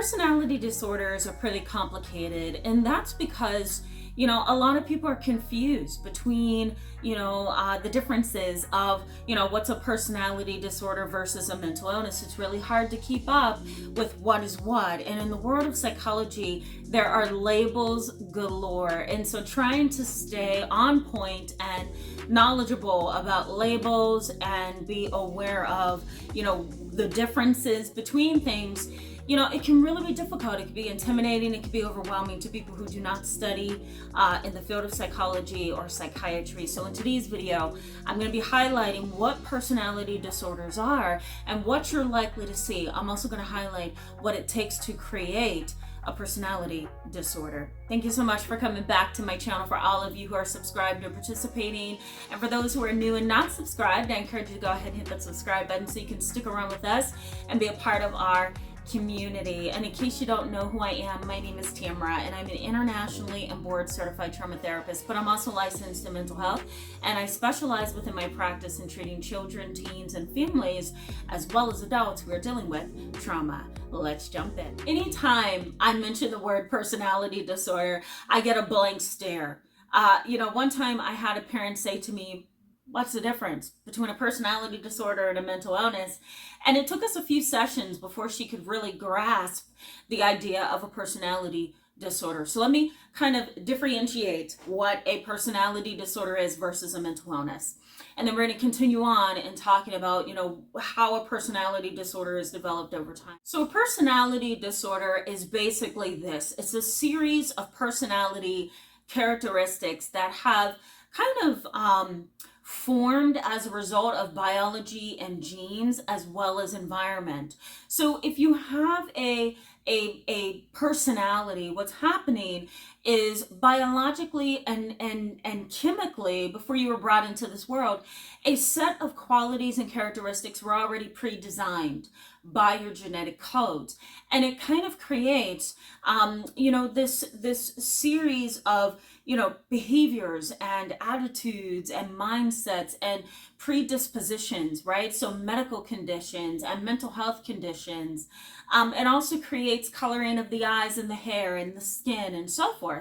Personality disorders are pretty complicated, and that's because a lot of people are confused between the differences of what's a personality disorder versus a mental illness. It's really hard to keep up with what is what, and in the world of psychology there are labels galore, and so trying to stay on point and knowledgeable about labels and be aware of the differences between things, it can really be difficult. It can be intimidating. It can be overwhelming to people who do not study in the field of psychology or psychiatry. So in today's video, I'm going to be highlighting what personality disorders are and what you're likely to see. I'm also going to highlight what it takes to create a personality disorder. Thank you so much for coming back to my channel. For all of you who are subscribed or participating, and for those who are new and not subscribed, I encourage you to go ahead and hit that subscribe button so you can stick around with us and be a part of our community. And in case you don't know who I am, my name is Tamara, and I'm an internationally and board certified trauma therapist, but I'm also licensed in mental health, and I specialize within my practice in treating children, teens, and families, as well as adults who are dealing with trauma. Let's jump in. Anytime I mention the word personality disorder, I get a blank stare. One time I had a parent say to me, "What's the difference between a personality disorder and a mental illness?" And it took us a few sessions before she could really grasp the idea of a personality disorder. So let me kind of differentiate what a personality disorder is versus a mental illness. And then we're going to continue on and talking about, how a personality disorder is developed over time. So a personality disorder is basically this. It's a series of personality characteristics that have kind of formed as a result of biology and genes as well as environment. So if you have a personality, what's happening is biologically and chemically, before you were brought into this world, a set of qualities and characteristics were already pre-designed by your genetic codes. And it kind of creates this series of behaviors and attitudes and mindsets and predispositions, right? So medical conditions and mental health conditions. It also creates coloring of the eyes and the hair and the skin and so forth.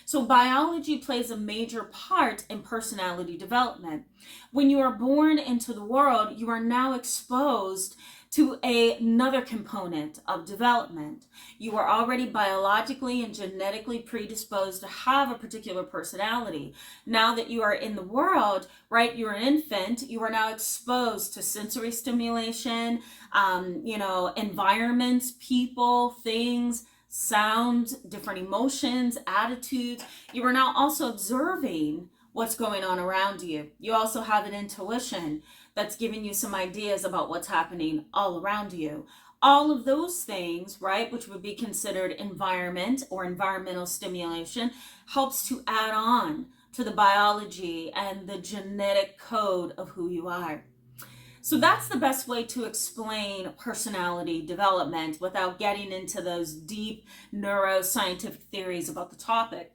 So biology plays a major part in personality development. When you are born into the world, you are now exposed to another component of development. You are already biologically and genetically predisposed to have a particular personality. Now that you are in the world, right, you're an infant, you are now exposed to sensory stimulation, environments, people, things, sounds, different emotions, attitudes. You are now also observing what's going on around you. You also have an intuition that's giving you some ideas about what's happening all around you. All of those things, right, which would be considered environment or environmental stimulation, helps to add on to the biology and the genetic code of who you are. So that's the best way to explain personality development without getting into those deep neuroscientific theories about the topic.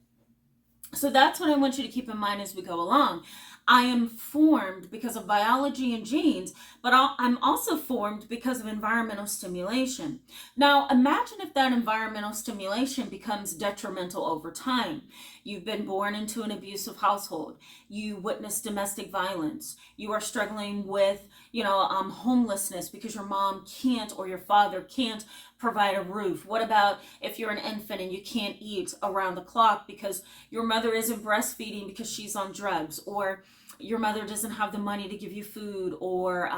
So that's what I want you to keep in mind as we go along. I am formed because of biology and genes, but I'm also formed because of environmental stimulation. Now, imagine if that environmental stimulation becomes detrimental over time. You've been born into an abusive household. You witness domestic violence. You are struggling with, homelessness because your mom can't or your father can't provide a roof. What about if you're an infant and you can't eat around the clock because your mother isn't breastfeeding because she's on drugs, or your mother doesn't have the money to give you food or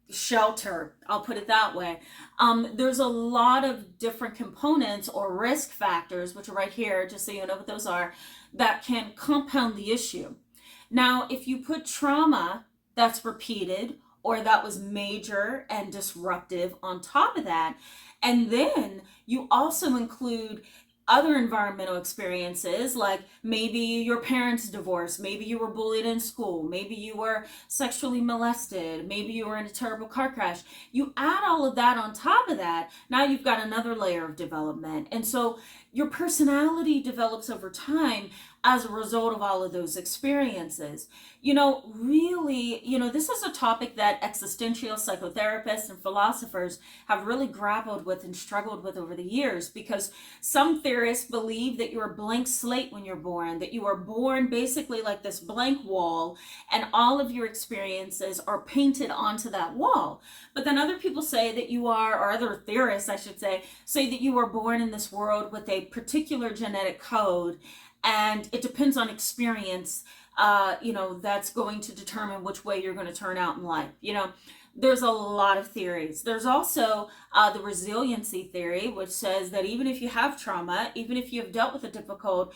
shelter, I'll put it that way. There's a lot of different components or risk factors, which are right here, just so you know what those are, that can compound the issue. Now, if you put trauma that's repeated or that was major and disruptive on top of that, and then you also include other environmental experiences, like maybe your parents divorced, maybe you were bullied in school, maybe you were sexually molested, maybe you were in a terrible car crash. You add all of that on top of that, now you've got another layer of development. And so your personality develops over time as a result of all of those experiences. Really, this is a topic that existential psychotherapists and philosophers have really grappled with and struggled with over the years, because some theorists believe that you're a blank slate when you're born, that you are born basically like this blank wall, and all of your experiences are painted onto that wall. But then other people say that you are, or other theorists, I should say that you were born in this world with a particular genetic code, and it depends on experience, that's going to determine which way you're going to turn out in life. There's a lot of theories. There's also the resiliency theory, which says that even if you have trauma, even if you have dealt with a difficult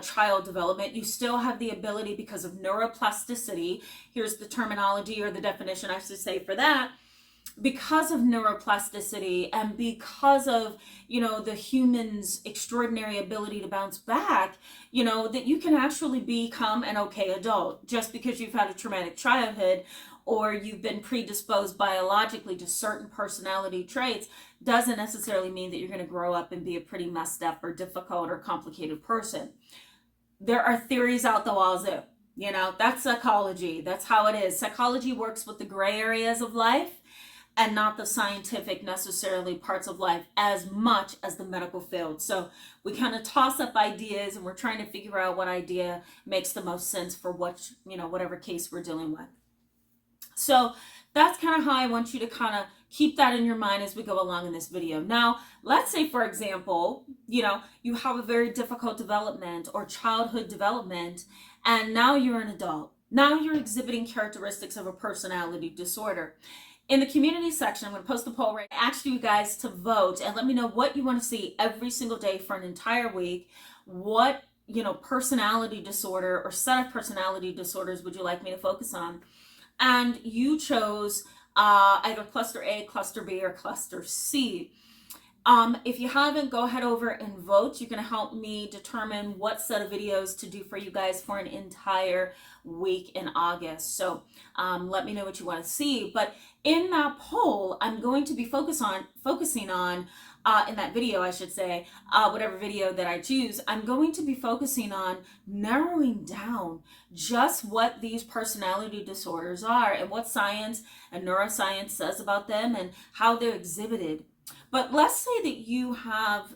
child development, you still have the ability, because of neuroplasticity. Here's the terminology, or the definition I should say for that. Because of neuroplasticity, and because of the human's extraordinary ability to bounce back, that you can actually become an okay adult. Just because you've had a traumatic childhood, or you've been predisposed biologically to certain personality traits, doesn't necessarily mean that you're going to grow up and be a pretty messed up or difficult or complicated person. There are theories out the wazoo. That's psychology. That's how it is. Psychology works with the gray areas of life, and not the scientific necessarily parts of life as much as the medical field. So we kind of toss up ideas, and we're trying to figure out what idea makes the most sense for whatever case we're dealing with. So that's kind of how I want you to kind of keep that in your mind as we go along in this video. Now, let's say, for example, you have a very difficult development or childhood development, and now you're an adult. Now you're exhibiting characteristics of a personality disorder. In the community section, I'm going to post a poll. I asked you guys to vote and let me know what you want to see every single day for an entire week. What, personality disorder or set of personality disorders would you like me to focus on? And you chose either cluster A, cluster B, or cluster C. If you haven't, go ahead over and vote. You're going to help me determine what set of videos to do for you guys for an entire week in August. So let me know what you want to see. But in that poll, I'm going to be focusing on in that video, I should say, whatever video that I choose, I'm going to be focusing on narrowing down just what these personality disorders are and what science and neuroscience says about them and how they're exhibited. But let's say that you have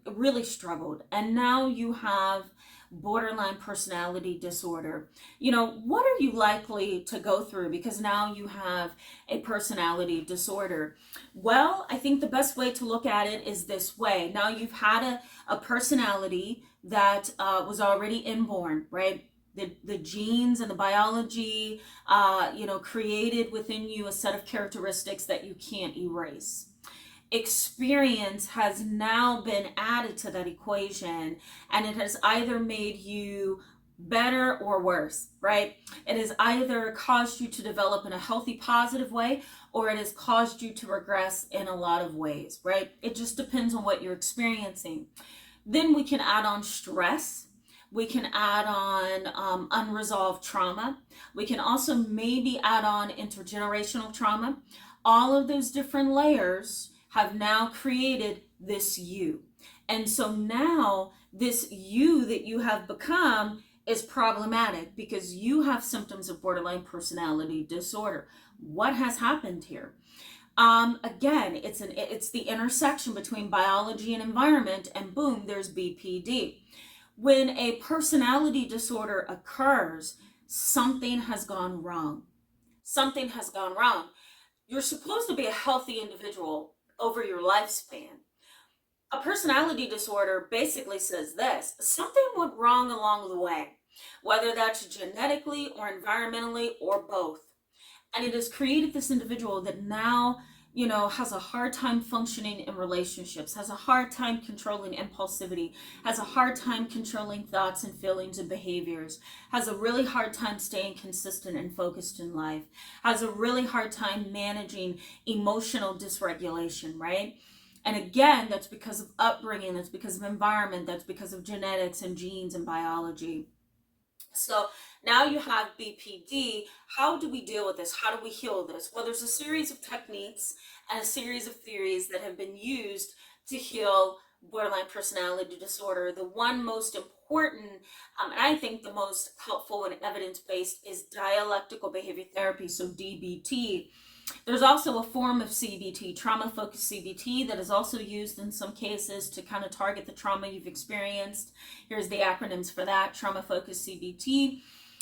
really struggled, and now you have borderline personality disorder. What are you likely to go through because now you have a personality disorder? Well, I think the best way to look at it is this way. Now you've had a personality that was already inborn, right? The genes and the biology, created within you a set of characteristics that you can't erase. Experience has now been added to that equation, and it has either made you better or worse, right? It has either caused you to develop in a healthy, positive way, or it has caused you to regress in a lot of ways, right? It just depends on what you're experiencing. Then we can add on stress. We can add on unresolved trauma. We can also maybe add on intergenerational trauma. All of those different layers have now created this you. And so now this you that you have become is problematic because you have symptoms of borderline personality disorder. What has happened here? Again, it's the intersection between biology and environment, and boom, there's BPD. When a personality disorder occurs, something has gone wrong. Something has gone wrong. You're supposed to be a healthy individual over your lifespan. A personality disorder basically says this: something went wrong along the way, whether that's genetically or environmentally or both. And it has created this individual that now, has a hard time functioning in relationships, has a hard time controlling impulsivity, has a hard time controlling thoughts and feelings and behaviors, has a really hard time staying consistent and focused in life, has a really hard time managing emotional dysregulation, right? And again, that's because of upbringing, that's because of environment, that's because of genetics and genes and biology. So now you have BPD. How do we deal with this? How do we heal this? Well, there's a series of techniques and a series of theories that have been used to heal borderline personality disorder, the one most important, and I think the most helpful and evidence-based, is dialectical behavior therapy, so DBT. There's also a form of CBT, trauma-focused CBT, that is also used in some cases to kind of target the trauma you've experienced. Here's the acronyms for that: trauma-focused CBT.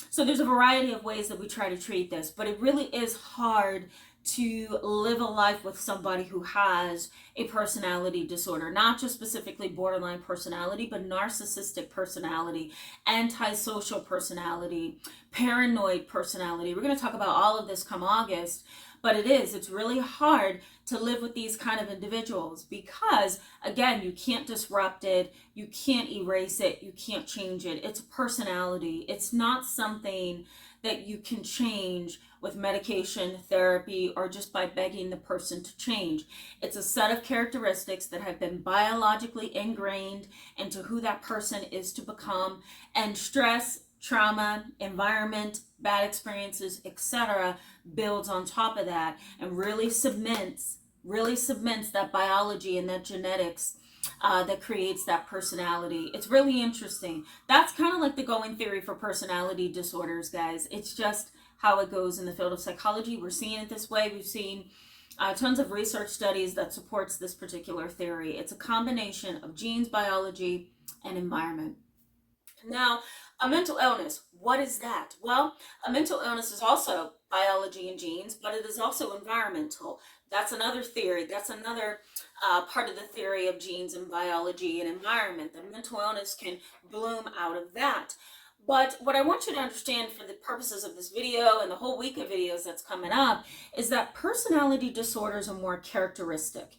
So there's a variety of ways that we try to treat this, but it really is hard to live a life with somebody who has a personality disorder, not just specifically borderline personality, but narcissistic personality, antisocial personality, paranoid personality. We're going to talk about all of this come August, but it's really hard to live with these kind of individuals because, again, you can't disrupt it, you can't erase it, you can't change it. It's a personality. It's not something that you can change with medication, therapy, or just by begging the person to change. It's a set of characteristics that have been biologically ingrained into who that person is to become, and stress, trauma, environment, bad experiences, etc. builds on top of that and really cements that biology and that genetics that creates that personality. It's really interesting. That's kind of like the going theory for personality disorders, guys. It's just how it goes in the field of psychology. We're seeing it this way. We've seen tons of research studies that supports this particular theory. It's a combination of genes, biology, and environment. Now, a mental illness, what is that? Well, a mental illness is also biology and genes, but it is also environmental. That's another theory. That's another part of the theory of genes and biology and environment. The mental illness can bloom out of that. But what I want you to understand for the purposes of this video and the whole week of videos that's coming up is that personality disorders are more characteristic,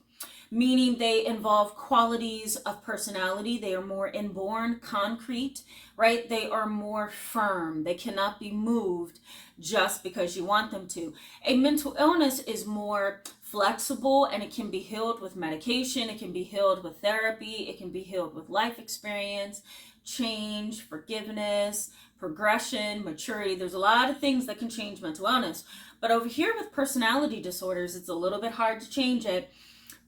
meaning they involve qualities of personality. They are more inborn, concrete, right? They are more firm. They cannot be moved just because you want them to. A mental illness is more flexible, and it can be healed with medication. It can be healed with therapy. It can be healed with life experience, change, forgiveness, progression, maturity. There's a lot of things that can change mental illness. But over here with personality disorders, it's a little bit hard to change it.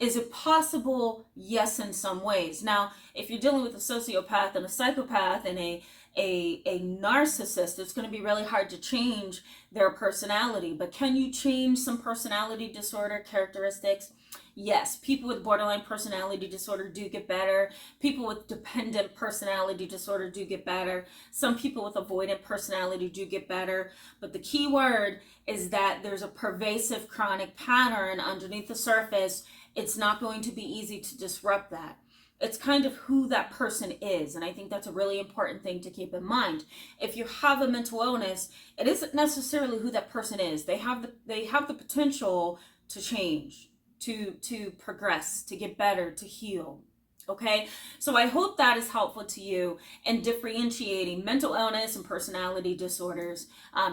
Is it possible? Yes, in some ways. Now, if you're dealing with a sociopath and a psychopath and a narcissist, it's going to be really hard to change their personality. But can you change some personality disorder characteristics? Yes, people with borderline personality disorder do get better. People with dependent personality disorder do get better. Some people with avoidant personality do get better. But the key word is that there's a pervasive chronic pattern underneath the surface. It's not going to be easy to disrupt that. It's kind of who that person is. And I think that's a really important thing to keep in mind. If you have a mental illness, it isn't necessarily who that person is. They have the potential to change, to progress, to get better, to heal. Okay, so I hope that is helpful to you in differentiating mental illness and personality disorders.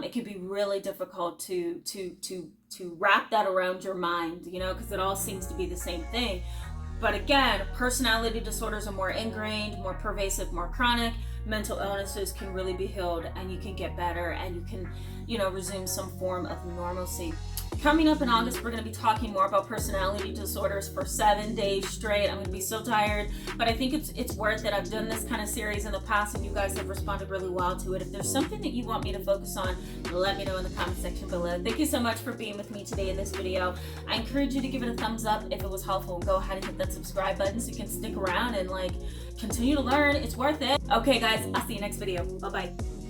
It can be really difficult to wrap that around your mind, because it all seems to be the same thing. But again, personality disorders are more ingrained, more pervasive, more chronic. Mental illnesses can really be healed, and you can get better, and you can, resume some form of normalcy. Coming up in August, we're going to be talking more about personality disorders for 7 days straight. I'm going to be so tired, but I think it's worth it. I've done this kind of series in the past, and you guys have responded really well to it. If there's something that you want me to focus on, let me know in the comment section below. Thank you so much for being with me today in this video. I encourage you to give it a thumbs up if it was helpful. Go ahead and hit that subscribe button so you can stick around and continue to learn. It's worth it. Okay, guys, I'll see you next video. Bye-bye.